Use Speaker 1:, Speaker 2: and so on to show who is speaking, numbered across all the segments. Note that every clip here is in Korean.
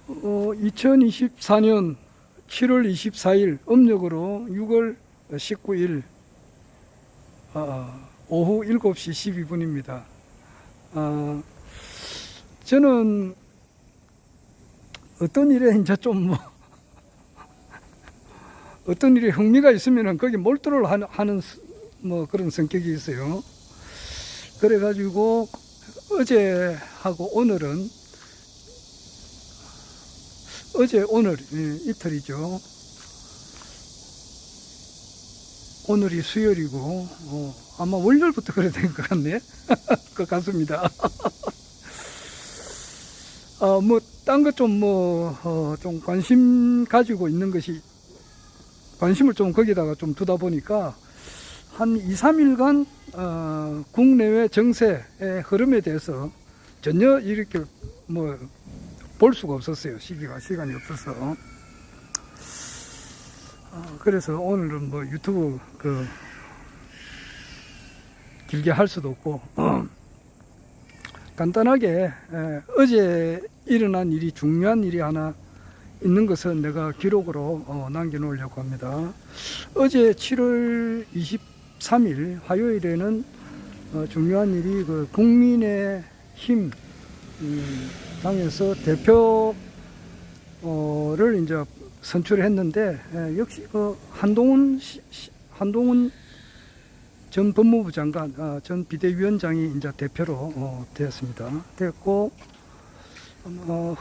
Speaker 1: 2024년 7월 24일 음력으로 6월 19일 오후 7시 12분입니다. 저는 어떤 일에 이제 좀 어떤 일에 흥미가 있으면은 거기 몰두를 하는 그런 성격이 있어요. 그래가지고 어제하고 오늘은 오늘 이틀이죠. 오늘이 수요일이고 아마 월요일부터 그래야 될 것 같네. 그 같습니다. 딴 것 좀 좀 관심 가지고 있는 것이 관심을 좀 거기다가 좀 두다 보니까 한 2, 3일간 국내외 정세의 흐름에 대해서 전혀 이렇게 볼 수가 없었어요. 시간이 없어서. 그래서 오늘은 유튜브 길게 할 수도 없고 간단하게 어제 일어난 일이 중요한 일이 하나 있는 것은 내가 기록으로 남겨놓으려고 합니다. 어제 7월 23일 화요일에는 중요한 일이 국민의힘 당에서 대표를 이제 선출했는데 역시 한동훈 전 법무부 장관, 전 비대위원장이 이제 대표로 되었습니다. 됐고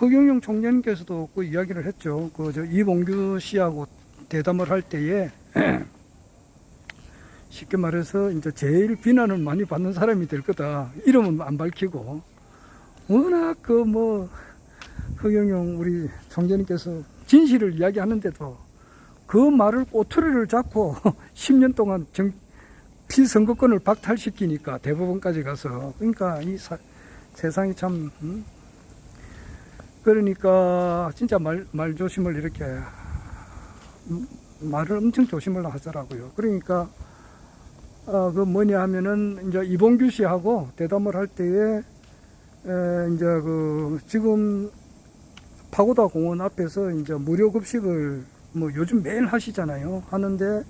Speaker 1: 허경영 총재님께서도 이야기를 했죠. 이봉규 씨하고 대담을 할 때에 쉽게 말해서 이제 제일 비난을 많이 받는 사람이 될 거다. 이름은 안 밝히고 워낙 허경영 우리 총재님께서 진실을 이야기하는데도 그 말을 꼬투리를 잡고 10년 동안 피선거권을 박탈시키니까 대법원까지 가서 그러니까 세상이 참 그러니까 진짜 말 조심을 이렇게 말을 엄청 조심을 하더라고요. 그러니까 뭐냐 하면은 이제 이봉규 씨하고 대담을 할 때에 이제 지금 파고다 공원 앞에서 이제 무료 급식을 요즘 매일 하시잖아요. 하는데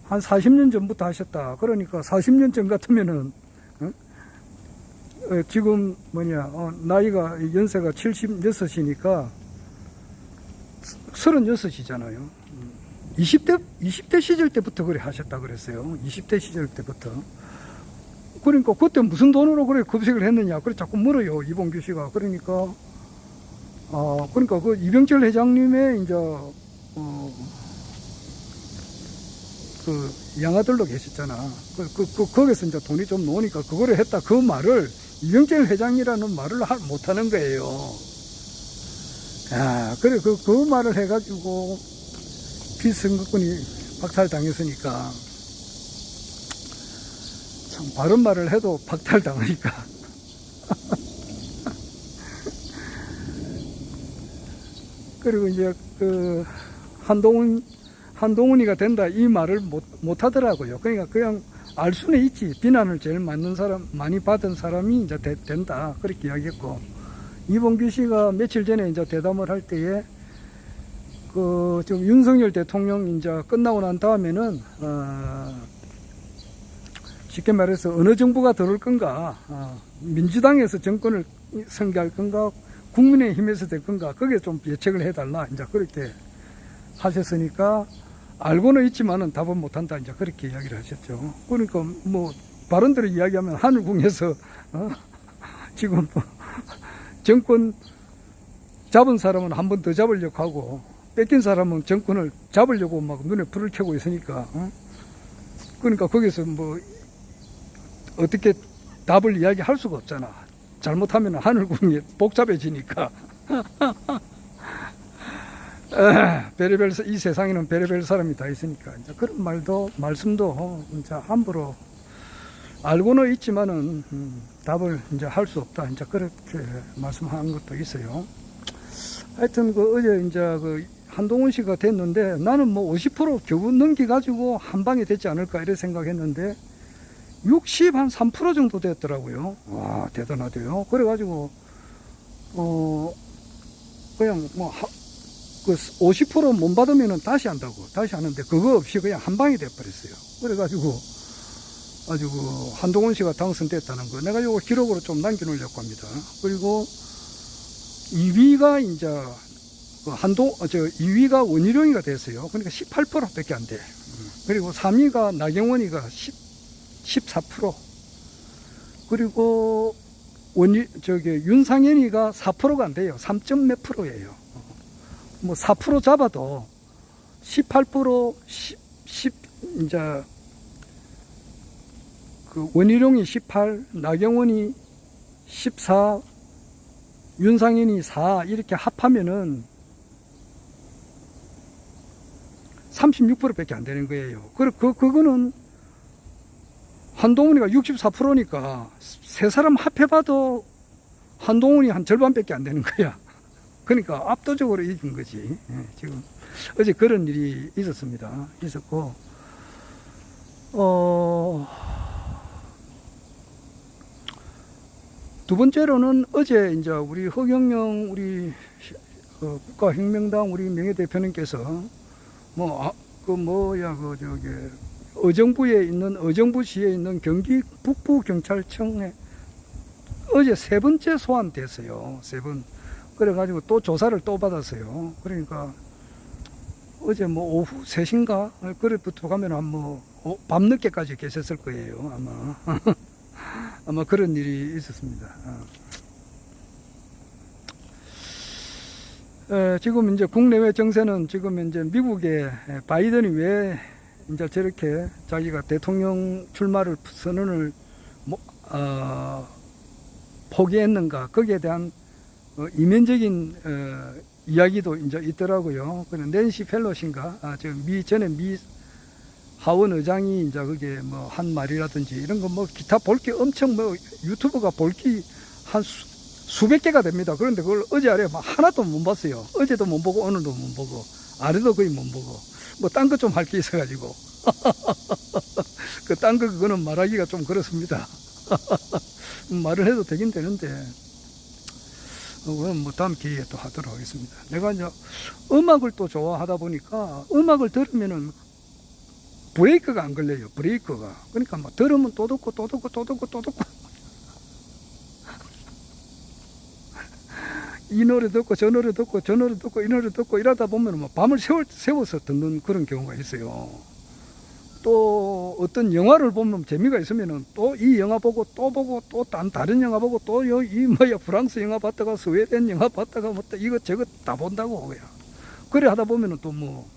Speaker 1: 한 40년 전부터 하셨다. 그러니까 40년 전 같으면은 지금 나이가 연세가 76이니까 36이잖아요. 20대 시절 때부터 그래 하셨다 그랬어요. 20대 시절 때부터. 그러니까 그때 무슨 돈으로 그래 급식을 했느냐. 그래 자꾸 물어요. 이봉규 씨가. 그러니까 이병철 회장님의 이제 양아들로 계셨잖아. 거기서 이제 돈이 좀 나오니까 그거를 했다. 그 말을 이병철 회장이라는 말을 못하는 거예요. 그래 그 말을 해가지고 피선거권이 박탈당했으니까 참 바른 말을 해도 박탈당하니까 그리고 이제 한동훈이가 된다 이 말을 못 하더라고요. 그러니까 그냥 알 수는 있지. 비난을 제일 많이 받은 사람이 이제 된다. 그렇게 이야기했고, 이봉규 씨가 며칠 전에 이제 대담을 할 때에 지금 윤석열 대통령 이제 끝나고 난 다음에는 쉽게 말해서 어느 정부가 들어올 건가, 민주당에서 정권을 승계할 건가, 국민의힘에서 될 건가, 거기에 좀 예측을 해달라. 이제 그렇게 하셨으니까 알고는 있지만은 답은 못한다. 이제 그렇게 이야기를 하셨죠. 그러니까 발언대로 이야기하면 하늘궁에서 지금 정권 잡은 사람은 한 번 더 잡으려고 하고 뺏긴 사람은 정권을 잡으려고 막 눈에 불을 켜고 있으니까 그러니까 거기서 어떻게 답을 이야기할 수가 없잖아. 잘못하면 하늘궁이 복잡해지니까. 이 세상에는 별의별 사람이 다 있으니까 이제 그런 말씀도 이제 함부로 알고는 있지만은 답을 이제 할 수 없다. 이제 그렇게 말씀한 것도 있어요. 하여튼 어제 이제 한동훈 씨가 됐는데 나는 50% 겨우 넘겨가지고 한 방에 됐지 않을까 이렇게 생각했는데 63% 정도 됐더라고요. 와, 대단하대요. 그래가지고 그냥 뭐, 그 50% 못 받으면은 다시 한다고. 다시 하는데 그거 없이 그냥 한 방이 돼버렸어요. 그래가지고 아주 그 한동훈 씨가 당선됐다는 거. 내가 이거 기록으로 좀 남겨놓으려고 합니다. 그리고 2위가 이제 그 2위가 원희룡이가 됐어요. 그러니까 18%밖에 안 돼. 그리고 3위가 나경원이가 14%. 그리고 윤상현이가 4%가 안 돼요. 3점 몇 프로예요. 뭐 4% 잡아도 18%, 이제 그 원희룡이 18, 나경원이 14, 윤상현이 4 이렇게 합하면은 36%밖에 안 되는 거예요. 그거는 한동훈이가 64%니까 세 사람 합해봐도 한동훈이 한 절반밖에 안 되는 거야. 그러니까 압도적으로 이긴 거지. 지금 어제 그런 일이 있었습니다. 있었고 두 번째로는 어제 이제 우리 허경영 우리 국가혁명당 우리 명예대표님께서 의정부시에 있는 경기 북부경찰청에 어제 세 번째 소환됐어요. 세 번. 그래가지고 또 조사를 또 받았어요. 그러니까 어제 뭐 오후 3시인가? 그래부터 가면 밤늦게까지 계셨을 거예요. 아마. 아마 그런 일이 있었습니다. 지금 이제 국내외 정세는 지금 이제 미국의 바이든이 왜 이제 저렇게 자기가 대통령 출마를 선언을 포기했는가 거기에 대한 이면적인 이야기도 이제 있더라고요. 낸시 펠로시인가 전에 미 하원 의장이 이제 그게 뭐 한 말이라든지 이런 거 뭐 기타 볼 게 엄청 유튜브가 볼 게 한 수백 개가 됩니다. 그런데 그걸 어제 아래 하나도 못 봤어요. 어제도 못 보고 오늘도 못 보고 아래도 거의 못 보고 뭐 딴 거 좀 할 게 있어가지고 그 딴 거 그거는 말하기가 좀 그렇습니다. 말을 해도 되긴 되는데 그건 뭐 다음 기회에 또 하도록 하겠습니다. 내가 이제 음악을 또 좋아하다 보니까 음악을 들으면은 브레이크가 안 걸려요. 브레이크가. 그러니까 막 들으면 또 듣고 또 듣고 또 듣고 또 듣고 이 노래 듣고 저 노래 듣고 저 노래 듣고 이 노래 듣고 이러다 보면 막 밤을 세워서 듣는 그런 경우가 있어요. 또 어떤 영화를 보면 재미가 있으면은 또 이 영화 보고 또 다른 영화 보고 또 이 프랑스 영화 봤다가 스웨덴 영화 봤다가 뭐 이거 저거 다 본다고 그야. 그래 하다 보면은 또 뭐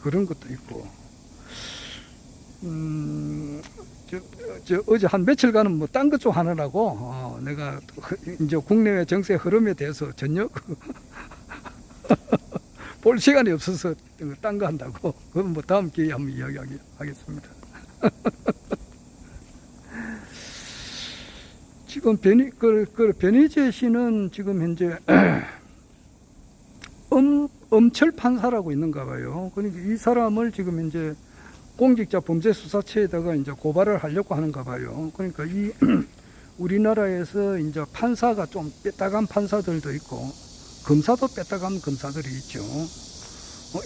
Speaker 1: 그런 것도 있고. 어제 한 며칠간은 뭐 딴 것 좀 하느라고 내가 이제 국내외 정세 흐름에 대해서 전혀 볼 시간이 없어서 딴 거 한다고. 그건 뭐 다음 기회에 한번 이야기하겠습니다. 지금 변희재 씨는 지금 현재 엄철 판사라고 있는가 봐요. 그러니까 이 사람을 지금 현재 공직자 범죄수사처에다가 이제 고발을 하려고 하는가 봐요. 그러니까 우리나라에서 이제 판사가 좀 빼딱한 판사들도 있고, 검사도 빼딱한 검사들이 있죠.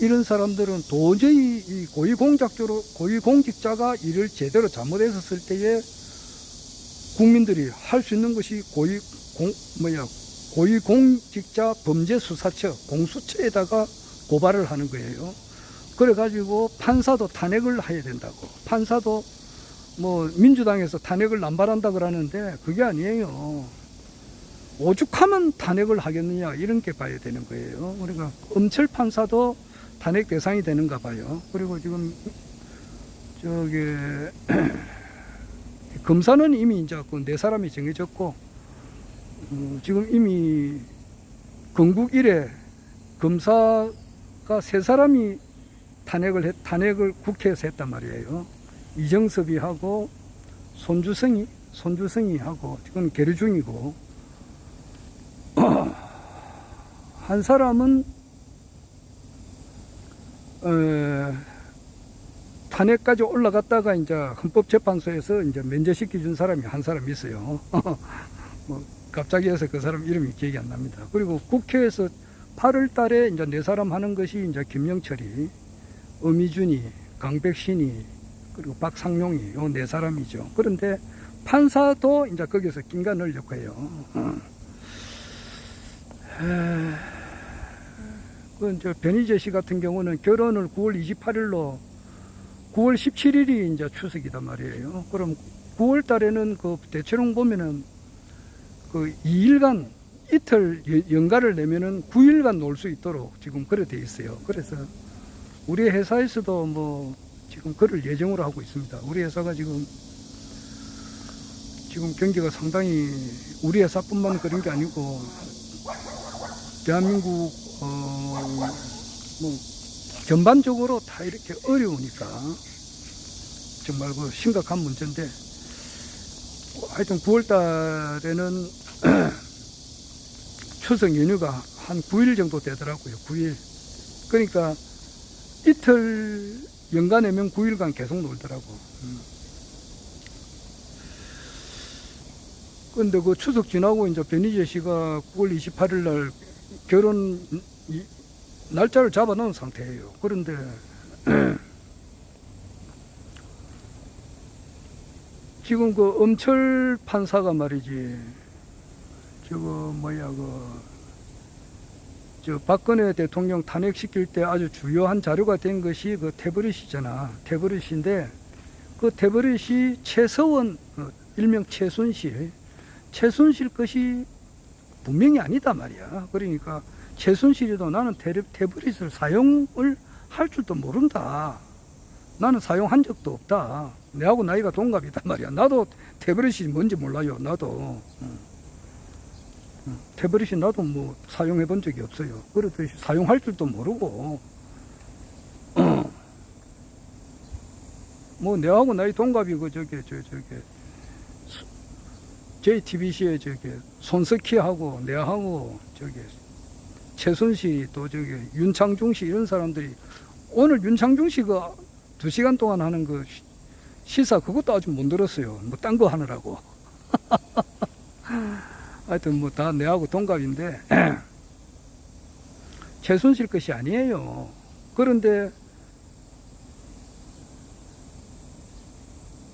Speaker 1: 이런 사람들은 도저히 이 고위공직자가 일을 제대로 잘못했었을 때에 국민들이 할 수 있는 것이 고위공직자 범죄수사처, 공수처에다가 고발을 하는 거예요. 그래가지고 판사도 탄핵을 해야 된다고. 판사도 뭐 민주당에서 탄핵을 남발한다 그러는데 그게 아니에요. 오죽하면 탄핵을 하겠느냐 이런 게 봐야 되는 거예요. 그러니까 엄철 판사도 탄핵 대상이 되는가 봐요. 그리고 지금 검사는 이미 이제 그 네 사람이 정해졌고 지금 이미 건국 이래 검사가 세 사람이 탄핵을 국회에서 했단 말이에요. 이정섭이 하고 손주성이 하고 지금 계류 중이고 한 사람은 탄핵까지 올라갔다가 이제 헌법재판소에서 이제 면제시켜 준 사람이 한 사람 있어요. 뭐 갑자기 해서 그 사람 이름이 기억이 안 납니다. 그리고 국회에서 8월 달에 이제 네 사람 하는 것이 이제 김영철이, 엄희준이, 강백신이, 그리고 박상용이 요 네 사람이죠. 그런데 판사도 이제 거기서 낀가 넣으려고 해요. 그 이제 변희재 씨 같은 경우는 결혼을 9월 28일로 9월 17일이 이제 추석이단 말이에요. 그럼 9월 달에는 그 대체로 보면은 그 2일간 이틀 연가를 내면은 9일간 놀 수 있도록 지금 그래 돼 있어요. 그래서 우리 회사에서도 뭐 지금 그럴 예정으로 하고 있습니다. 우리 회사가 지금 경기가 상당히 우리 회사뿐만 그런 게 아니고 대한민국 뭐 전반적으로 다 이렇게 어려우니까 정말 그 심각한 문제인데, 하여튼 9월 달에는 추석 연휴가 한 9일 정도 되더라고요. 9일. 그러니까 이틀 연가 내면 9일간 계속 놀더라고. 근데 그 추석 지나고 이제 변희재 씨가 9월 28일 날 결혼 날짜를 잡아 놓은 상태예요. 그런데 지금 그 엄철 판사가 말이지, 저거 뭐야, 저 박근혜 대통령 탄핵시킬 때 아주 주요한 자료가 된 것이 그 태블릿이잖아. 태블릿인데 그 태블릿이 최서원, 일명 최순실 것이 분명히 아니다 말이야. 그러니까 최순실이도 나는 태블릿을 사용을 할 줄도 모른다. 나는 사용한 적도 없다. 내하고 나이가 동갑이단 말이야. 나도 태블릿이 뭔지 몰라요. 나도. 태블릿이 나도 뭐 사용해 본 적이 없어요. 그렇듯이 사용할 줄도 모르고, 뭐 내하고 나이 동갑이고, JTBC에 손석희하고 내하고 최순실이 또 윤창중 씨 이런 사람들이, 오늘 윤창중 씨가 2시간 동안 하는 그 시사 그것도 아직 못 들었어요. 뭐 딴 거 하느라고. 하여튼 뭐 다 내하고 동갑인데 최순실 것이 아니에요. 그런데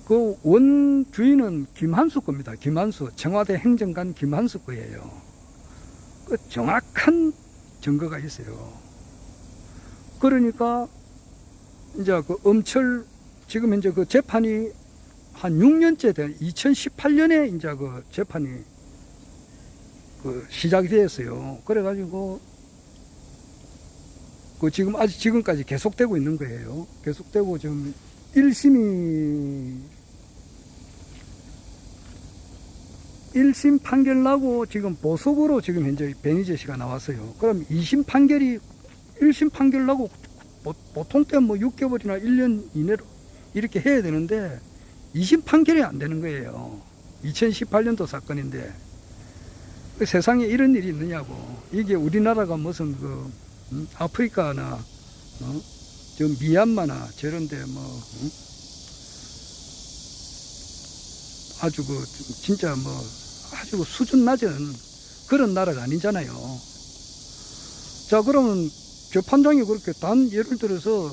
Speaker 1: 그 원주인은 김한수 겁니다. 김한수, 청와대 행정관 김한수 거예요. 그 정확한 증거가 있어요. 그러니까 이제 그 엄철, 지금 현재 그 재판이 한 6년째 된 2018년에 이제 그 재판이 그 시작이 되었어요. 그래가지고 그 지금 아직 지금까지 계속되고 있는 거예요. 계속되고 지금 1심 판결 나고 지금 보석으로 지금 현재 변희재 씨가 나왔어요. 그럼 2심 판결이 1심 판결 나고 보통 때 뭐 6개월이나 1년 이내로 이렇게 해야 되는데 2심 판결이 안 되는 거예요. 2018년도 사건인데 그 세상에 이런 일이 있느냐고. 이게 우리나라가 무슨 아프리카나 저 미얀마나 저런데 뭐 아주 진짜 뭐 아주 수준 낮은 그런 나라가 아니잖아요. 자, 그러면 재판장이 그렇게 예를 들어서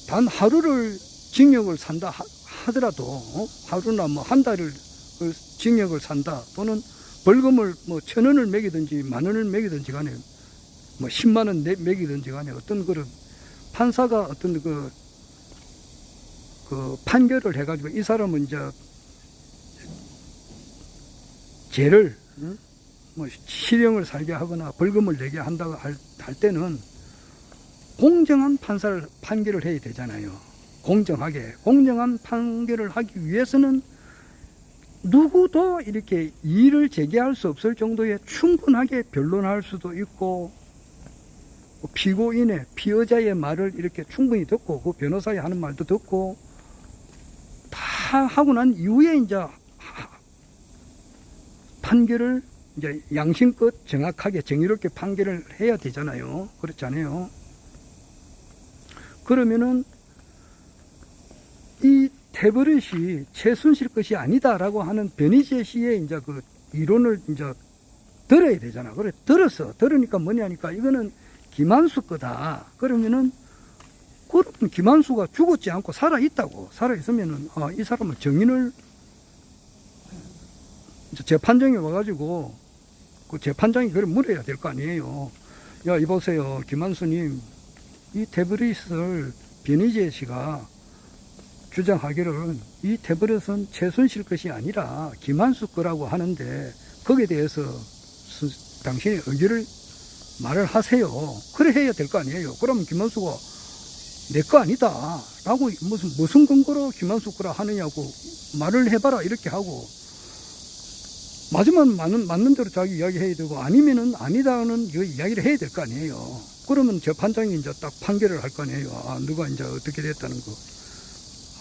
Speaker 1: 단 하루를 징역을 산다 하더라도 하루나 뭐 한 달을 징역을 산다, 또는 벌금을 뭐 1,000원을 매기든지 10,000원을 매기든지 간에 뭐 10만 원 매기든지 간에 어떤 그런 판사가 어떤 그 판결을 해가지고 이 사람은 이제 죄를 뭐 실형을 살게 하거나 벌금을 내게 한다고 할 때는 공정한 판결을 해야 되잖아요. 공정한 판결을 하기 위해서는 누구도 이렇게 이의를 제기할 수 없을 정도의 충분하게 변론할 수도 있고, 피의자의 말을 이렇게 충분히 듣고 그 변호사의 하는 말도 듣고 다 하고 난 이후에 이제 판결을 이제 양심껏 정확하게 정의롭게 판결을 해야 되잖아요. 그렇지 않아요? 그러면은 이 태블릿이 최순실 것이 아니다라고 하는 변희재 씨의 이제 그 이론을 이제 들어야 되잖아. 그래, 들으니까 뭐냐니까, 이거는 김한수 거다. 그러면 김한수가 죽었지 않고 살아있다고. 살아있으면은, 이 사람은 정인을 재판장에 와가지고, 그 재판장이 그걸 물어야 될 거 아니에요. 야, 이보세요. 김한수님, 이 태블릿을 변희재 씨가 주장하기를 이 태블릿은 최순실 것이 아니라 김한수 거라고 하는데 거기에 대해서 당신의 의견을 말을 하세요. 그래 해야 될 거 아니에요. 그러면 김한수가 내 거 아니다 라고 무슨 근거로 김한수 거라 하느냐고 말을 해봐라 이렇게 하고, 맞으면 맞는 대로 자기 이야기 해야 되고 아니면은 아니다는 이야기를 해야 될 거 아니에요. 그러면 재판장이 이제 딱 판결을 할 거 아니에요. 누가 이제 어떻게 됐다는 거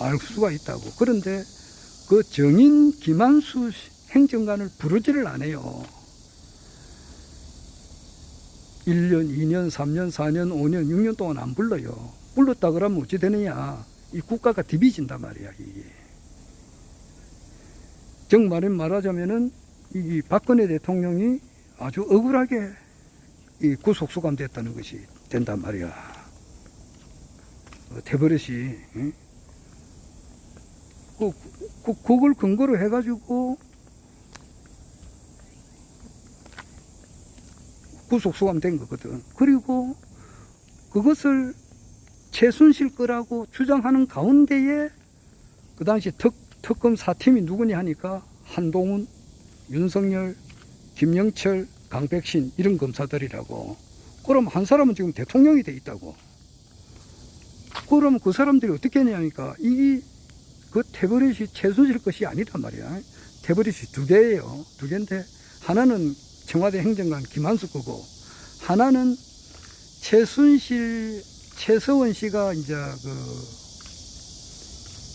Speaker 1: 알 수가 있다고. 그런데 그 정인 김한수 행정관을 부르지를 않아요. 1년, 2년, 3년, 4년, 5년, 6년 동안 안 불러요. 불렀다 그러면 어찌 되느냐. 이 국가가 디비진단 말이야, 이게. 정말은 말하자면은 이 박근혜 대통령이 아주 억울하게 이 구속 수감됐다는 것이 된단 말이야. 태버릇이. 그걸 근거로 해가지고 구속 수감된 거거든. 그리고 그것을 최순실 거라고 주장하는 가운데에 그 당시 특검 4팀이 누구냐 하니까 한동훈, 윤석열, 김영철, 강백신 이런 검사들이라고. 그럼 한 사람은 지금 대통령이 돼 있다고. 그럼 그 사람들이 어떻게 했냐니까 그 태블릿이 최순실 것이 아니란 말이야. 태블릿이 두 개예요. 두 개인데 하나는 청와대 행정관 김한수 거고 하나는 최서원 씨가 이제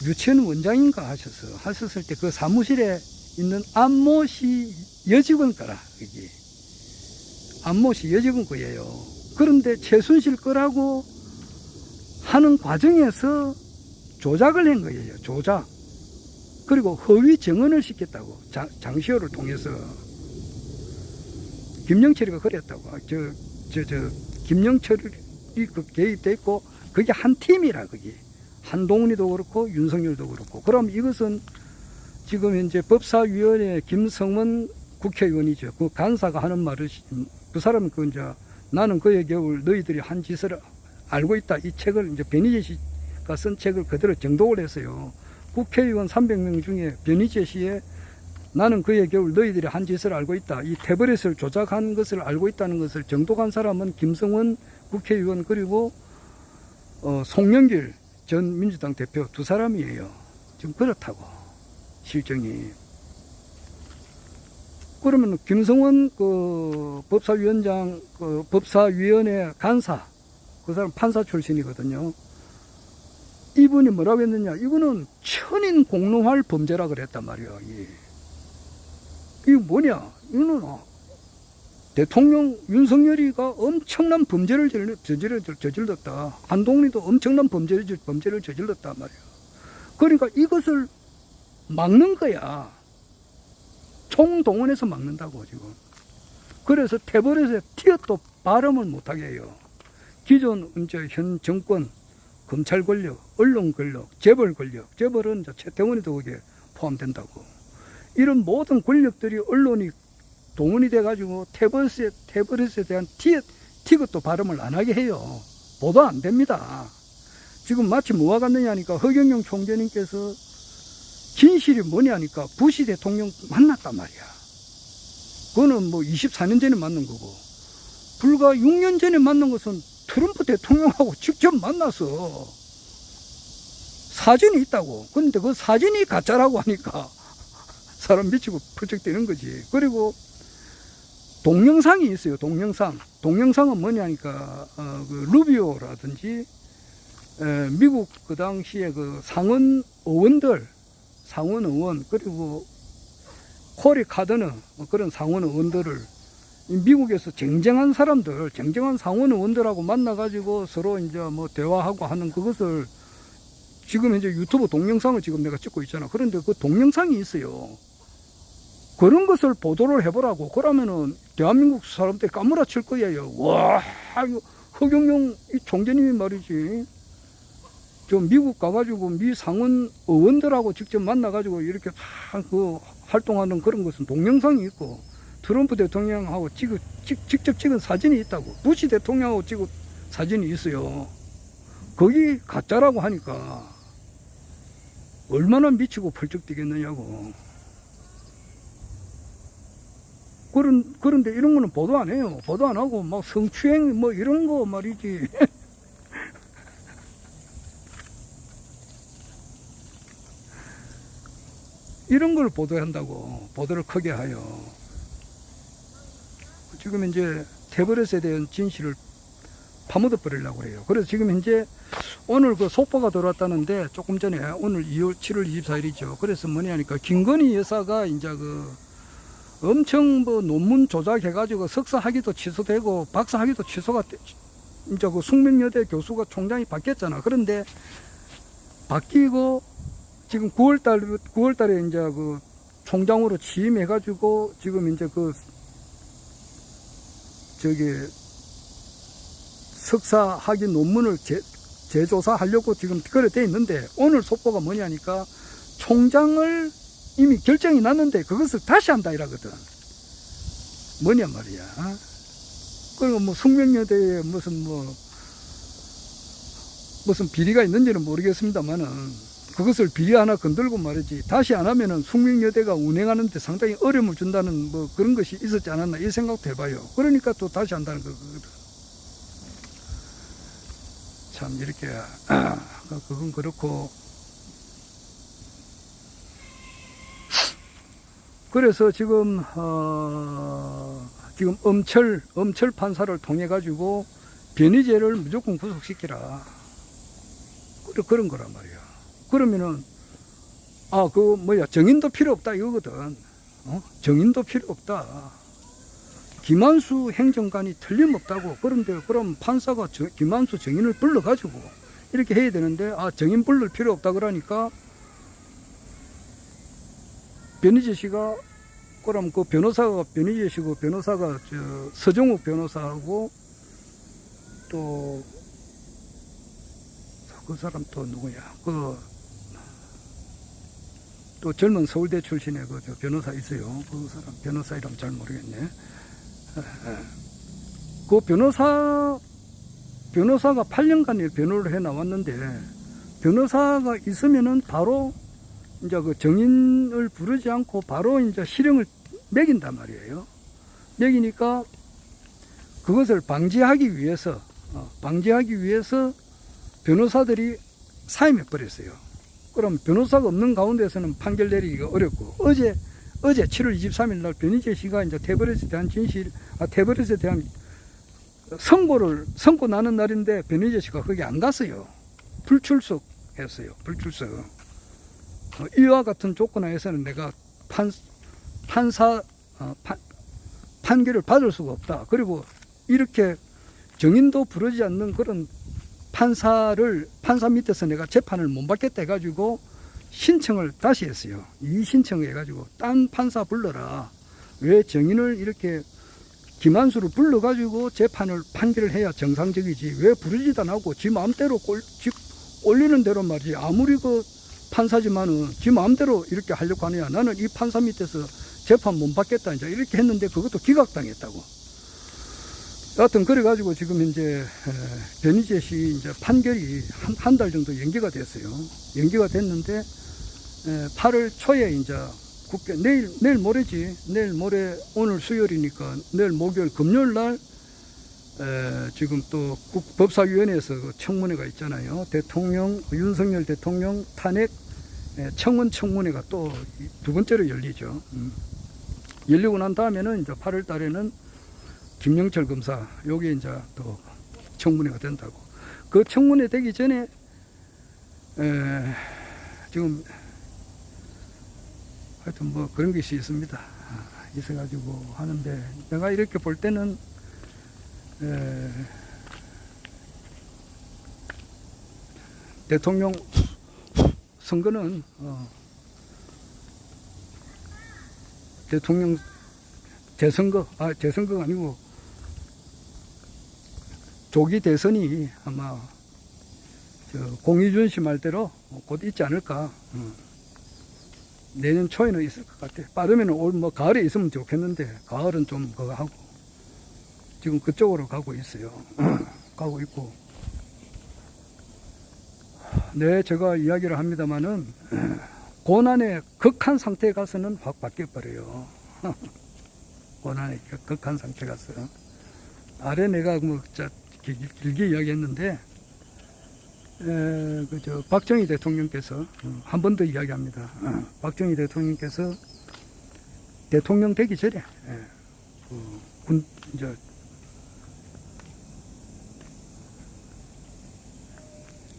Speaker 1: 유치원 원장인가 하셨을 때 그 사무실에 있는 안모 씨 여직원 거라, 여기. 안모 씨 여직원 거예요. 그런데 최순실 거라고 하는 과정에서 조작을 한 거예요. 조작. 그리고 허위 증언을 시켰다고. 장시호를 통해서. 김영철이가 그랬다고. 김영철이 개입돼 있고, 그게 한 팀이라, 그게. 한동훈이도 그렇고, 윤석열도 그렇고. 그럼 이것은 지금 현재 법사위원회 김성원 국회의원이죠. 그 간사가 하는 말을, 그 사람은 나는 그의 겨울 너희들이 한 짓을 알고 있다. 이 책을 이제 변희재 씨가 쓴 책을 그대로 정독을 했어요. 국회의원 300명 중에 변희재 씨의 나는 그의 겨울 너희들이 한 짓을 알고 있다. 이 태블릿을 조작한 것을 알고 있다는 것을 정독한 사람은 김성원 국회의원 그리고 송영길 전 민주당 대표 두 사람이에요. 지금 그렇다고 실정이. 그러면 김성원 법사위원장 법사위원회 간사 그 사람 판사 출신이거든요. 이분이 뭐라고 했느냐. 이거는 천인 공노할 범죄라 그랬단 말이야. 이게 뭐냐. 이거는 대통령 윤석열이가 엄청난 범죄를 저질렀다. 한동훈이도 엄청난 범죄를 저질렀단 말이야. 그러니까 이것을 막는 거야. 총동원해서 막는다고 지금. 그래서 태블릿에 티엇도 발음을 못하게 해요. 기존 이제 현 정권, 검찰 권력, 언론 권력, 재벌 권력, 재벌은 이제 최태원이도 거기에 포함된다고. 이런 모든 권력들이 언론이 동원이 돼가지고 태블릿에 대한 티것도 발음을 안 하게 해요. 보도 안 됩니다. 지금 마치 뭐가 같느냐니까 허경영 총재님께서 진실이 뭐냐니까 부시 대통령 만났단 말이야. 그거는 뭐 24년 전에 만난 거고, 불과 6년 전에 만난 것은 트럼프 대통령하고 직접 만나서 사진이 있다고. 그런데 그 사진이 가짜라고 하니까 사람 미치고 퍼쩍대는 거지. 그리고 동영상이 있어요. 동영상은 뭐냐니까 그 루비오라든지 미국 그 당시에 그 상원 의원 그리고 코리 카드너 그런 상원 의원들을 미국에서 쟁쟁한 상원 의원들하고 만나가지고 서로 이제 뭐 대화하고 하는 그것을 지금 현재 유튜브 동영상을 지금 내가 찍고 있잖아. 그런데 그 동영상이 있어요. 그런 것을 보도를 해보라고. 그러면은 대한민국 사람들이 까무라칠 거예요. 와, 이거 허경영 이 총재님이 말이지, 저 미국 가가지고 미 상원 의원들하고 직접 만나가지고 이렇게 그 활동하는 그런 것은 동영상이 있고, 트럼프 대통령하고 직접 찍은 사진이 있다고. 부시 대통령하고 찍은 사진이 있어요. 거기 가짜라고 하니까 얼마나 미치고 펄쩍 뛰겠느냐고. 그런데 이런 거는 보도 안 해요. 보도 안 하고 막 성추행 뭐 이런 거 말이지. 이런 걸 보도한다고. 보도를 크게 하여. 지금 이제 태블릿에 대한 진실을 파묻어 버리려고 해요. 그래서 지금 현재 오늘 그 속보가 들어왔다는데, 조금 전에 오늘 7월 24일이죠. 그래서 뭐냐니까 김건희 여사가 이제 그 엄청 뭐 논문 조작해가지고 석사 학위도 취소되고 박사 학위도 취소가 이제 그 숙명여대 교수가 총장이 바뀌었잖아. 그런데 바뀌고 지금 9월달에 이제 그 총장으로 취임해가지고 지금 이제 그 저기 석사 학위 논문을 재조사하려고 지금 그래 돼 있는데, 오늘 속보가 뭐냐니까 총장을 이미 결정이 났는데 그것을 다시 한다 이라거든. 뭐냐 말이야. 그리고 뭐 숙명여대에 무슨 비리가 있는지는 모르겠습니다만은, 그것을 비리 하나 건들고 말이지, 다시 안 하면은 숙명여대가 운행하는데 상당히 어려움을 준다는 뭐 그런 것이 있었지 않았나 이 생각도 해봐요. 그러니까 또 다시 한다는 거거든. 참 이렇게 그건 그렇고. 그래서 지금 엄철 판사를 통해 가지고 변희재를 무조건 구속시키라, 그런 거란 말이야. 그러면은 정인도 필요 없다 이거거든. 정인도 필요 없다. 김한수 행정관이 틀림없다고. 그런데 그럼 판사가 김한수 정인을 불러가지고 이렇게 해야 되는데, 정인 불러올 필요 없다 그러니까 변희재 씨가, 그럼 그 변호사가 변희재 씨고, 변호사가 서정욱 변호사하고 또 그 사람 또 누구야? 또 젊은 서울대 출신의 그 변호사 있어요. 그 사람 변호사 이름 잘 모르겠네. 그 변호사가 8년간 변호를 해 나왔는데, 변호사가 있으면은 바로 이제 그 정인을 부르지 않고 바로 이제 실형을 매긴단 말이에요. 매기니까 그것을 방지하기 위해서 변호사들이 사임해 버렸어요. 그럼 변호사가 없는 가운데서는 판결 내리기가 어렵고, 어제 7월 23일 날 변희재 씨가 이제 태블릿에 대한 태블릿에 대한 선고 나는 날인데 변희재 씨가 거기 안 갔어요. 불출석했어요. 불출석. 이와 같은 조건 하에서는 내가 판결을 받을 수가 없다. 그리고 이렇게 정인도 부르지 않는 그런 판사 밑에서 내가 재판을 못 받겠다 해가지고 신청을 다시 했어요. 이 신청을 해가지고 딴 판사 불러라. 왜 정인을 이렇게 김한수를 불러가지고 판결을 해야 정상적이지, 왜 부르지도 않고 지 마음대로 꼴리는 대로 말이지. 아무리 그 판사지만은 지 마음대로 이렇게 하려고 하느냐. 나는 이 판사 밑에서 재판 못 받겠다 이제 이렇게 했는데 그것도 기각당했다고. 여하튼 그래가지고 지금 이제 변희재 씨 이제 판결이 한 달 정도 연기가 됐어요. 연기가 됐는데 8월 초에 이제 내일 모레지. 내일 모레, 오늘 수요일이니까 내일 목요일 금요일 날 지금 또 법사위원회에서 그 청문회가 있잖아요. 윤석열 대통령 탄핵 청문회가 또 두 번째로 열리죠. 열리고 난 다음에는 이제 8월 달에는 김영철 검사, 요게 이제 또 청문회가 된다고. 그 청문회 되기 전에 지금 하여튼 뭐 그런 것이 있습니다. 있어가지고 하는데, 내가 이렇게 볼 때는 대통령 선거는 대통령 재선거가 아니고 조기 대선이 아마 공희준 씨 말대로 곧 있지 않을까. 내년 초에는 있을 것 같아. 빠르면 올 가을에 있으면 좋겠는데 가을은 좀 그거 하고 지금 그쪽으로 가고 있어요. 가고 있고. 네, 제가 이야기를 합니다만은 고난의 극한 상태에 가서는 확 바뀌어 버려요. 고난의 극한 상태에 가서. 아래 내가 길게 이야기했는데 박정희 대통령께서 한 번 더 이야기합니다. 박정희 대통령께서 대통령 되기 전에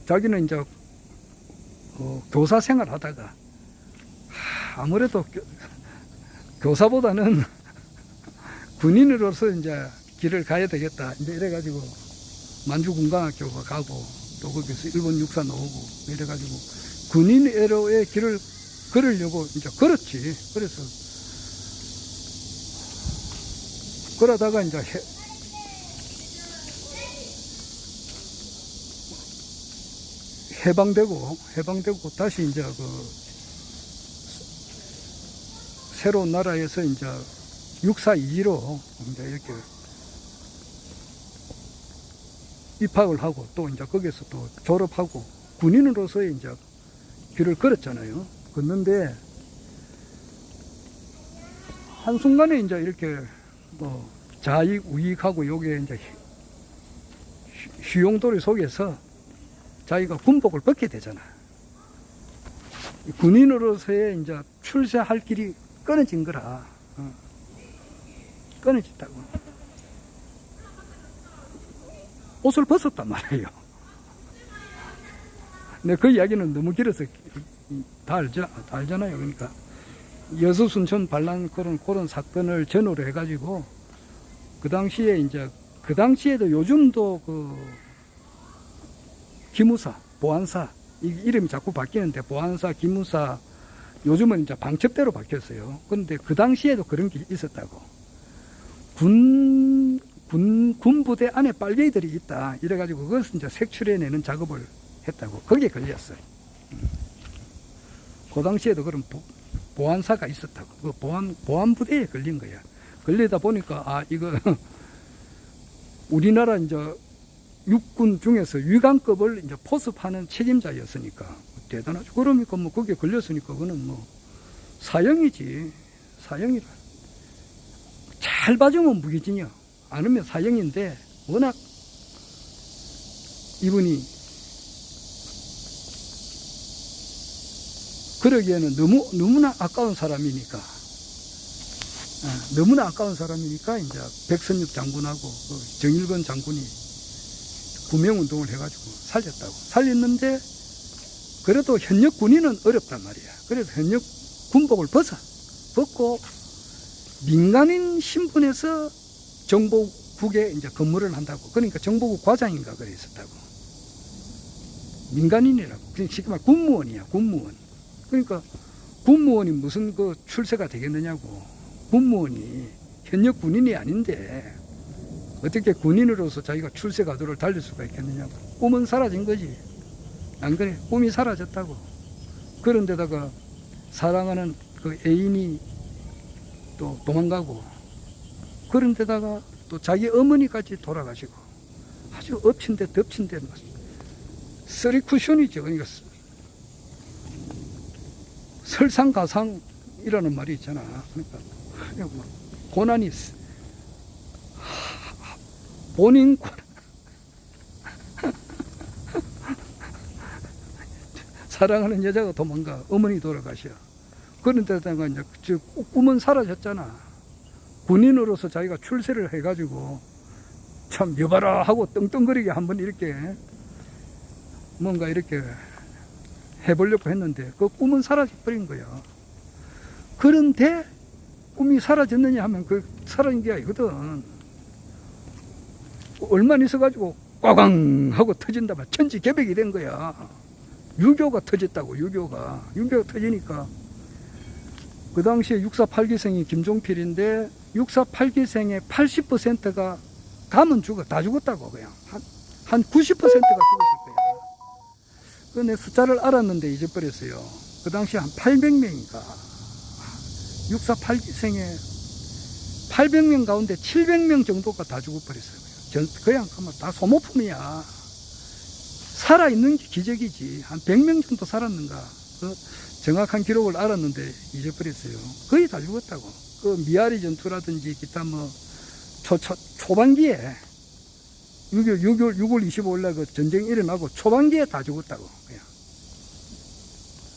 Speaker 1: 자기는 이제 교사 생활 하다가 아무래도 교사보다는 군인으로서 이제 길을 가야 되겠다. 이제 이래가지고 만주군강학교 가고 또 거기서 일본 육사 나오고 이래가지고 군인애로의 길을 걸으려고 이제 걸었지. 그래서 그러다가 이제 해방되고 다시 이제 새로운 나라에서 이제 육사 2로 이제 이렇게 입학을 하고 또 이제 거기서 또 졸업하고 군인으로서의 이제 길을 걸었잖아요. 걷는데 한순간에 이제 이렇게 자익 우익하고 요게 이제 휘용돌이 속에서 자기가 군복을 벗게 되잖아. 군인으로서의 이제 출세할 길이 끊어진 거라. 끊어졌다고. 옷을 벗었단 말이에요. 근데 그 이야기는 너무 길어서 다 알잖아요. 그러니까 여수순천 반란 그런 사건을 전후로 해가지고 그 당시에도 요즘도 기무사, 보안사, 이름이 자꾸 바뀌는데 보안사, 기무사, 요즘은 이제 방첩대로 바뀌었어요. 그런데 그 당시에도 그런 게 있었다고. 군부대 안에 빨갱이들이 있다. 이래가지고 그것을 이제 색출해내는 작업을 했다고. 거기에 걸렸어요. 그 당시에도 그런 보안사가 있었다고. 그 보안부대에 걸린 거야. 걸리다 보니까, 이거, 우리나라 이제 육군 중에서 위관급을 이제 포섭하는 책임자였으니까 대단하죠. 그러니까 거기에 걸렸으니까 그거는 사형이지. 사형이라. 잘 봐주면 무기징역, 안 하면 사형인데 워낙 이분이 그러기에는 너무나 아까운 사람이니까 이제 백선엽 장군하고 정일건 장군이 구명운동을 해가지고 살렸다고. 살렸는데 그래도 현역 군인은 어렵단 말이야. 그래서 현역 군복을 벗고 민간인 신분에서 정보국에 이제 근무를 한다고. 그러니까 정보국 과장인가 그래 있었다고. 민간인이라고. 쉽게 말해 군무원이야. 군무원. 그러니까 군무원이 무슨 출세가 되겠느냐고. 군무원이 현역 군인이 아닌데 어떻게 군인으로서 자기가 출세 가도를 달릴 수가 있겠느냐고. 꿈은 사라진 거지. 안 그래? 꿈이 사라졌다고. 그런데다가 사랑하는 그 애인이 또 도망가고, 그런데다가 또 자기 어머니까지 돌아가시고, 아주 엎친 데 덮친 데 쓰리 쿠션이죠. 그러니까 설상가상이라는 말이 있잖아. 그러니까 고난이 본인 사랑하는 여자가 도망가, 어머니 돌아가셔. 그런데다가 이제 꿈은 사라졌잖아. 군인으로서 자기가 출세를 해가지고 참 여봐라 하고 떵떵거리게 한번 이렇게 뭔가 이렇게 해보려고 했는데 그 꿈은 사라져버린 거야. 그런데 꿈이 사라졌느냐 하면 그 사라진 게 아니거든. 얼마 있어가지고 꽝꽝 하고 터진다면 천지개벽이 된 거야. 유교가 터졌다고. 유교가 터지니까 그 당시에 648기생이 김종필인데 648기생의 80%가 가면 다 죽었다고. 그냥 한 90%가 죽었을 거야. 그 내 숫자를 알았는데 잊어버렸어요. 그 당시 한 800명인가 648기생의 800명 가운데 700명 정도가 다 죽어버렸어요. 그냥 다 소모품이야. 살아있는 게 기적이지. 한 100명 정도 살았는가. 그 정확한 기록을 알았는데 잊어버렸어요. 거의 다 죽었다고. 그 미아리 전투라든지 기타 뭐 초반기에 6월 25일날 그 전쟁이 일어나고 초반기에 다 죽었다고. 그냥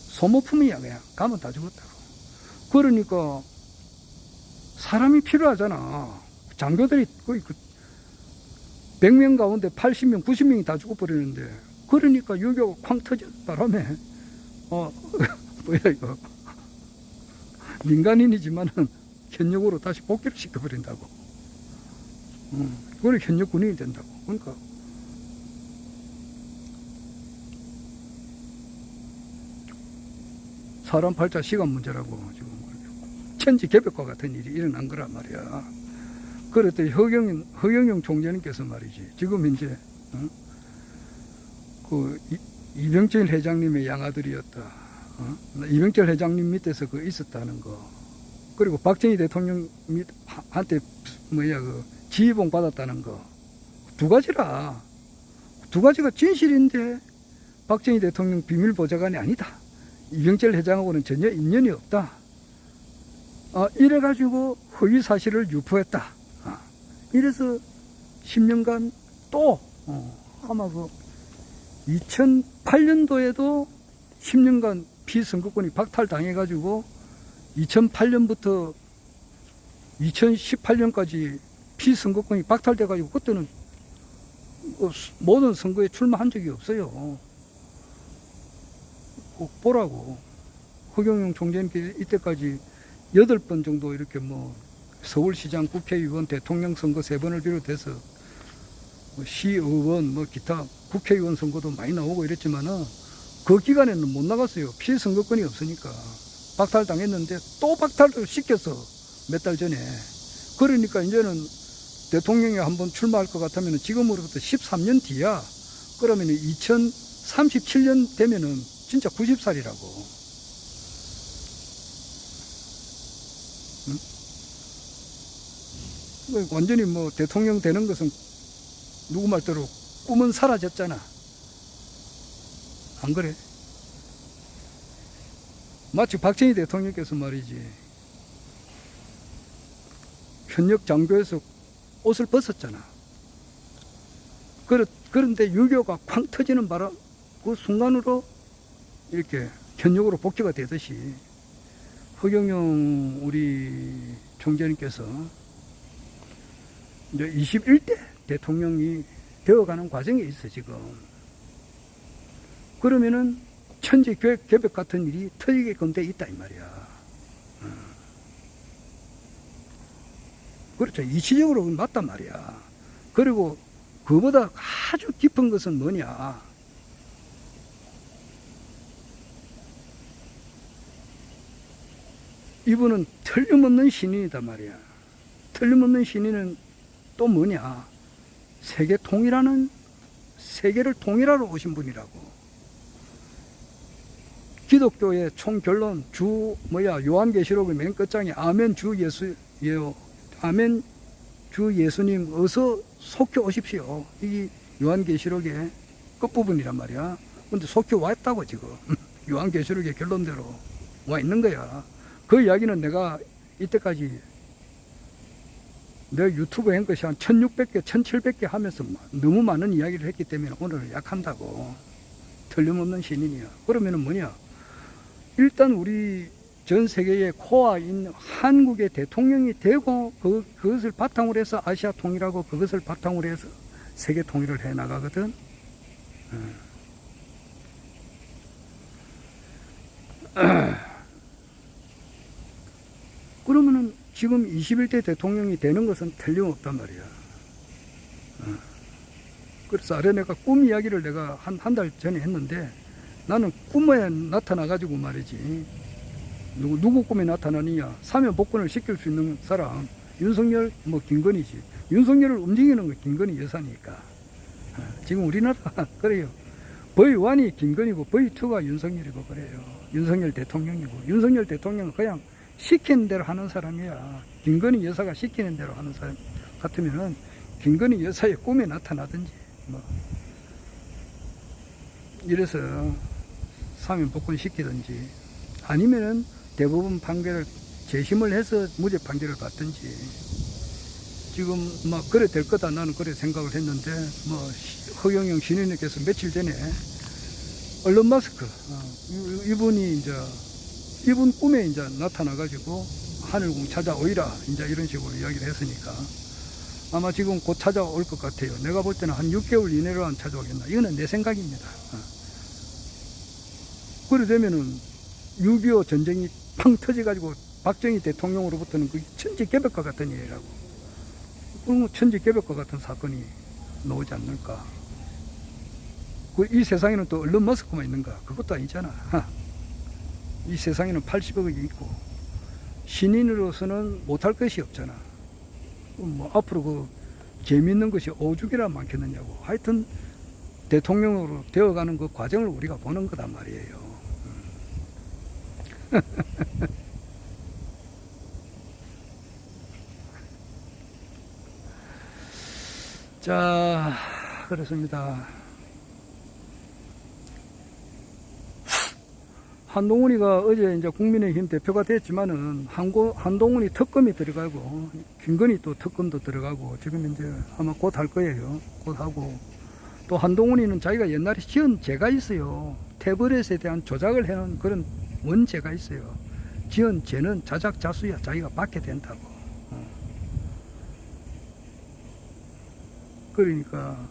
Speaker 1: 소모품이야. 그냥 가면 다 죽었다고. 그러니까 사람이 필요하잖아. 장교들이 거의 100명 가운데 80명, 90명이 다 죽어버리는데, 그러니까 6.25 쾅 터진 바람에 뭐야 이거 민간인이지만은 현역으로 다시 복귀를 시켜버린다고. 그래 현역 군인이 된다고. 그러니까 사람 팔자 시간 문제라고 지금 천지개벽과 같은 일이 일어난 거란 말이야. 그랬더니 허경영 총재님께서 말이지, 지금 이제 그 이병철 회장님의 양아들이었다. 이병철 회장님 밑에서 그 있었다는 거. 그리고 박정희 대통령 한테 그 지휘봉 받았다는 거. 두 가지라. 두 가지가 진실인데 박정희 대통령 비밀 보좌관이 아니다. 이병철 회장하고는 전혀 인연이 없다. 이래가지고 허위 사실을 유포했다. 이래서 10년간 또 아마 그 2008년도에도 10년간 피선거권이 박탈당해가지고 2008년부터 2018년까지 피선거권이 박탈돼가지고 그때는 모든 선거에 출마한 적이 없어요. 꼭 보라고. 허경영 총재님께 이때까지 8번 정도 이렇게 뭐 서울시장, 국회의원, 대통령 선거 3번을 비롯해서 뭐 시의원, 뭐 기타 국회의원 선거도 많이 나오고 이랬지만은 그 기간에는 못 나갔어요. 피선거권이 없으니까. 박탈당했는데 또 박탈을 시켰어. 몇 달 전에. 그러니까 이제는 대통령이 한번 출마할 것 같으면 지금으로부터 13년 뒤야. 그러면 2037년 되면은 진짜 90살이라고. 완전히 뭐 대통령 되는 것은 누구 말대로 꿈은 사라졌잖아. 안 그래? 마치 박정희 대통령께서 말이지, 현역 장교에서 옷을 벗었잖아. 그런데 유교가 쾅 터지는 바람, 그 순간으로 이렇게 현역으로 복귀가 되듯이 허경영 우리 총재님께서 이제 21대 대통령이 되어가는 과정에 있어, 지금. 그러면은 천지개벽 같은 일이 터지게끔 돼 있다, 이 말이야. 그렇죠. 이치적으로 맞단 말이야. 그리고 그보다 아주 깊은 것은 뭐냐. 이분은 틀림없는 신인이다 말이야. 틀림없는 신인은 또 뭐냐. 세계를 통일하러 오신 분이라고. 기독교의 총결론 요한계시록의 맨 끝장에 아멘 아멘 주 예수님 어서 속혀 오십시오. 이 요한계시록의 끝부분이란 말이야. 근데 속혀 왔다고 지금. 요한계시록의 결론대로 와 있는 거야. 그 이야기는 내가 이때까지 내 유튜브 한 것이 한 1600개, 1700개 하면서 너무 많은 이야기를 했기 때문에 오늘 약한다고. 틀림없는 신인이야. 그러면은 뭐냐. 일단 우리 전 세계의 코어인 한국의 대통령이 되고 그것을 바탕으로 해서 아시아 통일하고 그것을 바탕으로 해서 세계 통일을 해 나가거든. 그러면은 지금 21대 대통령이 되는 것은 틀림없단 말이야. 그래서 아래 내가 꿈 이야기를 내가 한 달 전에 했는데 나는 꿈에 나타나가지고 말이지. 누구 꿈에 나타나느냐? 사면 복권을 시킬 수 있는 사람, 윤석열, 김건희지. 윤석열을 움직이는 건 김건희 여사니까. 지금 우리나라, 그래요. V1이 김건희고, V2가 윤석열이고, 그래요. 윤석열 대통령이고, 윤석열 대통령은 그냥 시키는 대로 하는 사람이야. 김건희 여사가 시키는 대로 하는 사람 같으면은, 김건희 여사의 꿈에 나타나든지, 이래서 사면 복권 시키든지, 아니면은 대법원 판결을 재심을 해서 무죄 판결을 받든지, 지금 그래 될 거다 나는 그래 생각을 했는데, 허경영 신인님께서 며칠 전에 얼른 마스크 이분이 이분 꿈에 나타나가지고 하늘궁 찾아오이라 이런 식으로 이야기를 했으니까 아마 지금 곧 찾아올 것 같아요. 내가 볼 때는 한 6개월 이내로 안 찾아오겠나. 이거는 내 생각입니다. 그래 되면은 6.25 전쟁이 팡 터져가지고 박정희 대통령으로부터는 그 천지개벽과 같은 일이라고. 그럼 천지개벽과 같은 사건이 나오지 않을까. 이 세상에는 또 얼른 머스크만 있는가? 그것도 아니잖아. 이 세상에는 80억이 있고 신인으로서는 못할 것이 없잖아. 앞으로 재미있는 것이 오죽이나 많겠느냐고. 하여튼 대통령으로 되어가는 그 과정을 우리가 보는 거단 말이에요. 자, 그렇습니다. 한동훈이가 어제 국민의힘 대표가 됐지만은 한동훈이 특검이 들어가고 김건희 또 특검도 들어가고 지금 아마 곧 할 거예요. 곧 하고 또 한동훈이는 자기가 옛날에 지은 죄가 있어요. 태블릿에 대한 조작을 해놓은 그런 원죄가 있어요. 지은 죄는 자작자수야. 자기가 받게 된다고. 그러니까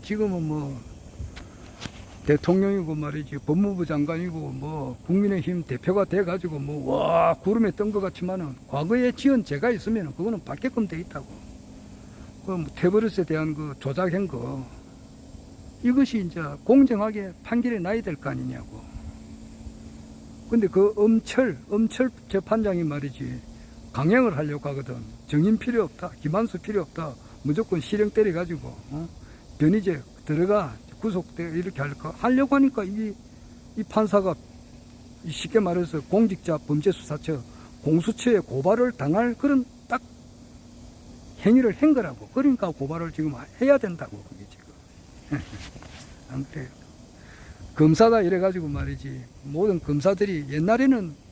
Speaker 1: 지금은 대통령이고 말이지 법무부 장관이고 국민의힘 대표가 돼가지고 와 구름에 뜬 것 같지만은 과거에 지은 죄가 있으면 그거는 받게끔 돼 있다고. 태블릿에 대한 그 조작한 거 이것이 공정하게 판결이 나야 될 거 아니냐고. 근데 그 엄철 재판장이 말이지 강행을 하려고 하거든. 정인 필요 없다. 기만수 필요 없다. 무조건 실형 때려가지고 변희재 들어가 구속돼 이렇게 하려고 하니까 이 판사가 쉽게 말해서 공직자 범죄수사처 공수처에 고발을 당할 그런 딱 행위를 한 거라고. 그러니까 고발을 지금 해야 된다고. 그게 지금 안 그래요. 검사다 이래가지고 말이지 모든 검사들이 옛날에는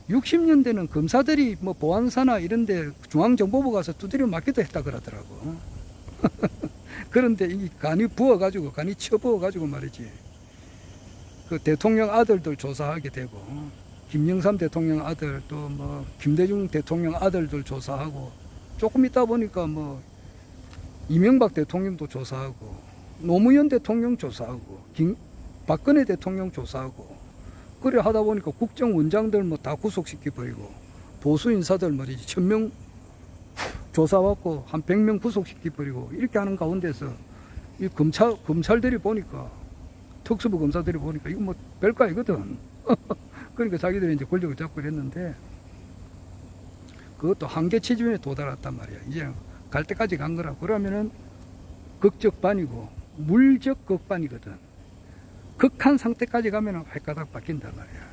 Speaker 1: 60년대는 검사들이 보안사나 이런데 중앙정보부 가서 두드려 맞기도 했다 그러더라고. 그런데 이 간이 부어가지고 간이 쳐부어가지고 말이지 그 대통령 아들들 조사하게 되고 김영삼 대통령 아들 또 김대중 대통령 아들들 조사하고 조금 있다 보니까 이명박 대통령도 조사하고 노무현 대통령 조사하고 박근혜 대통령 조사하고 그래 하다 보니까 국정원장들 다 구속시켜버리고 보수 인사들 말이지 1000명 조사받고 한 100명 구속시켜버리고 이렇게 하는 가운데서 이 검찰들이 보니까 특수부 검사들이 보니까 이거 별거 아니거든. 그러니까 자기들이 권력을 잡고 그랬는데 그것도 한계 치준에 도달했단 말이야. 이제 갈 때까지 간 거라. 그러면은 극적반이고 물적 극반이거든. 극한 상태까지 가면은 획가닥 바뀐단 말이야.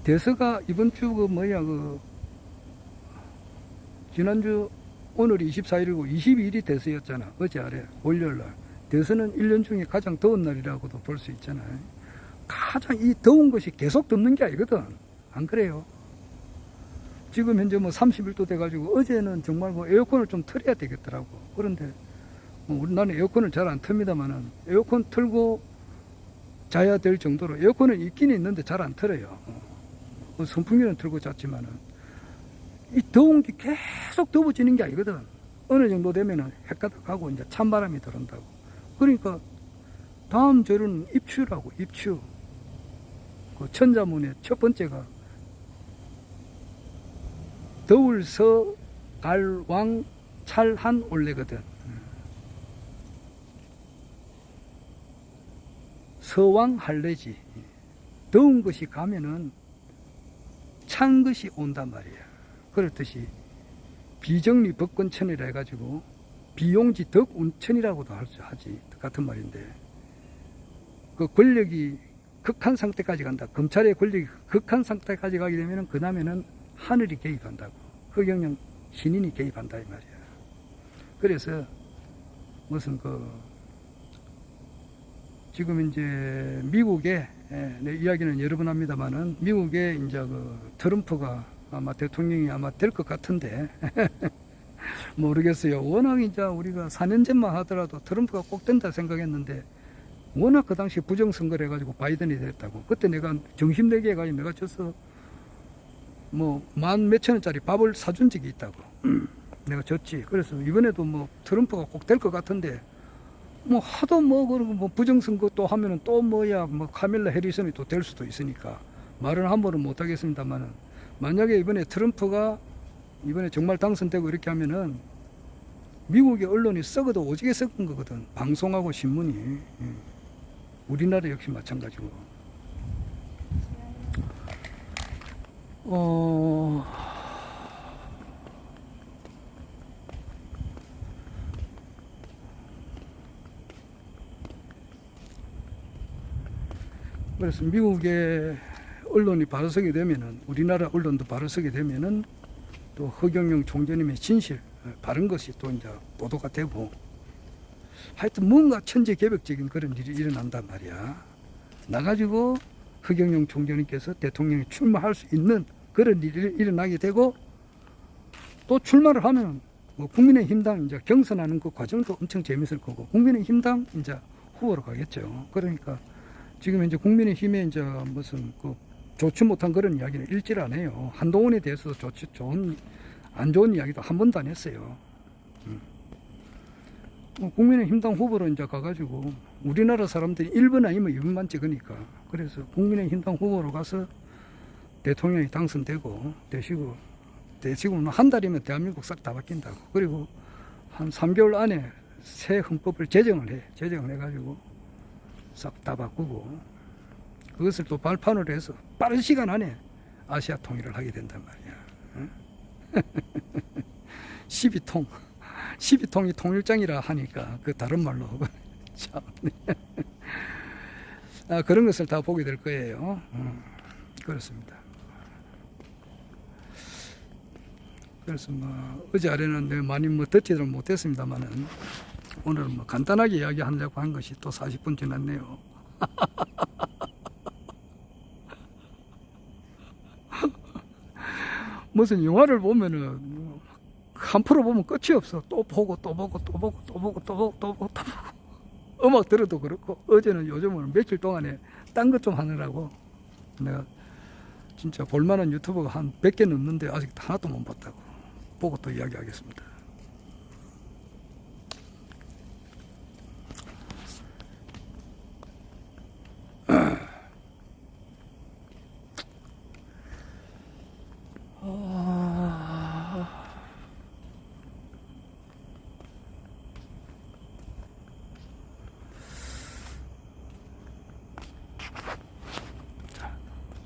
Speaker 1: 대서가 이번 주 지난주 오늘이 24일이고 22일이 대서였잖아. 어제 아래 월요일날. 대서는 1년 중에 가장 더운 날이라고도 볼 수 있잖아요. 가장 이 더운 것이 계속 덮는 게 아니거든. 안 그래요? 지금 현재 31도 돼가지고 어제는 정말 에어컨을 좀 틀어야 되겠더라고. 그런데 나는 에어컨을 잘 안 틉니다만은 에어컨 틀고 자야 될 정도로 에어컨은 있긴 있는데 잘 안 틀어요. 선풍기는 틀고 잤지만은 이 더운 게 계속 더워지는 게 아니거든. 어느 정도 되면은 헷가닥하고 이제 찬바람이 들어온다고. 그러니까 다음 절은 입추라고. 입추. 그 천자문의 첫 번째가 더울서 갈왕 찰한 올래거든. 서왕 할래지. 더운 것이 가면은 찬 것이 온단 말이야. 그렇듯이 비정리 법권천이라 해가지고 비용지 덕운천이라고도 할 수 하지. 같은 말인데, 그 권력이 극한 상태까지 간다. 검찰의 권력이 극한 상태까지 가게 되면은 그 다음에는 하늘이 개입한다고. 허경영 신인이 개입한다 이 말이야. 그래서 무슨 지금 이제 미국에, 내 이야기는 여러 번 합니다만은 미국에 이제 트럼프가 아마 대통령이 아마 될 것 같은데 모르겠어요. 워낙 이제 우리가 4년 전만 하더라도 트럼프가 꼭 된다 생각했는데 워낙 그 당시 부정선거를 해가지고 바이든이 됐다고. 그때 내가 정신내게 해가지고 내가 져서 뭐 10,000몇천원짜리 밥을 사준 적이 있다고. 내가 졌지. 그래서 이번에도 뭐 트럼프가 꼭 될 것 같은데 뭐 하도 뭐 부정선거 또 하면은 또 뭐 카밀라 해리슨이 또 될 수도 있으니까 말은 함부로 못 하겠습니다만은, 만약에 이번에 트럼프가 이번에 정말 당선되고 이렇게 하면은 미국의 언론이 썩어도 오지게 썩은 거거든. 방송하고 신문이. 우리나라 역시 마찬가지고. 그래서 미국의 언론이 바로 서게 되면은, 우리나라 언론도 바로 서게 되면은 또 허경영 총재님의 진실, 바른 것이 또 이제 보도가 되고, 하여튼 뭔가 천재개벽적인 그런 일이 일어난단 말이야. 나가지고 허경영 총재님께서 대통령에 출마할 수 있는 그런 일이 일어나게 되고, 또 출마를 하면 뭐 국민의힘당 이제 경선하는 그 과정도 엄청 재밌을 거고, 국민의힘당 이제 후보로 가겠죠. 그러니까 지금 이제 국민의힘에 이제 무슨 좋지 못한 그런 이야기는 일질 안 해요. 한동훈에 대해서도 안 좋은 이야기도 한 번도 안 했어요. 국민의힘당 후보로 이제 가가지고 우리나라 사람들이 1번 아니면 2번만 찍으니까, 그래서 국민의힘당 후보로 가서 대통령이 당선되고 되시고 한 달이면 대한민국 싹 다 바뀐다고. 그리고 한 3개월 안에 새 헌법을 제정을 해가지고 싹 다 바꾸고, 그것을 또 발판으로 해서 빠른 시간 안에 아시아 통일을 하게 된단 말이야. 12통이 통일장이라 하니까 그 다른 말로 참 그런 것을 다 보게 될 거예요. 그렇습니다. 그래서 어제 아래는 내가 많이 듣지를 못했습니다만은 오늘은 간단하게 이야기하려고 한 것이 또 40분 지났네요. 무슨 영화를 보면은 한 프로 보면 끝이 없어. 또 보고 음악 들어도 그렇고, 요즘은 며칠 동안에 딴 것 좀 하느라고 내가 진짜 볼만한 유튜버가 한 100개 넘는데 아직 하나도 못 봤다고. 보고 또 이야기하겠습니다.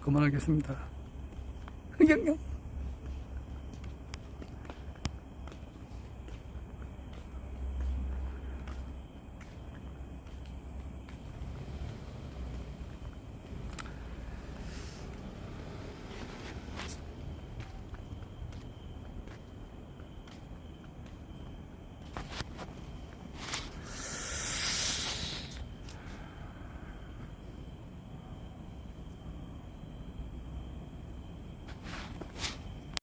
Speaker 1: 그만하겠습니다. 허경영.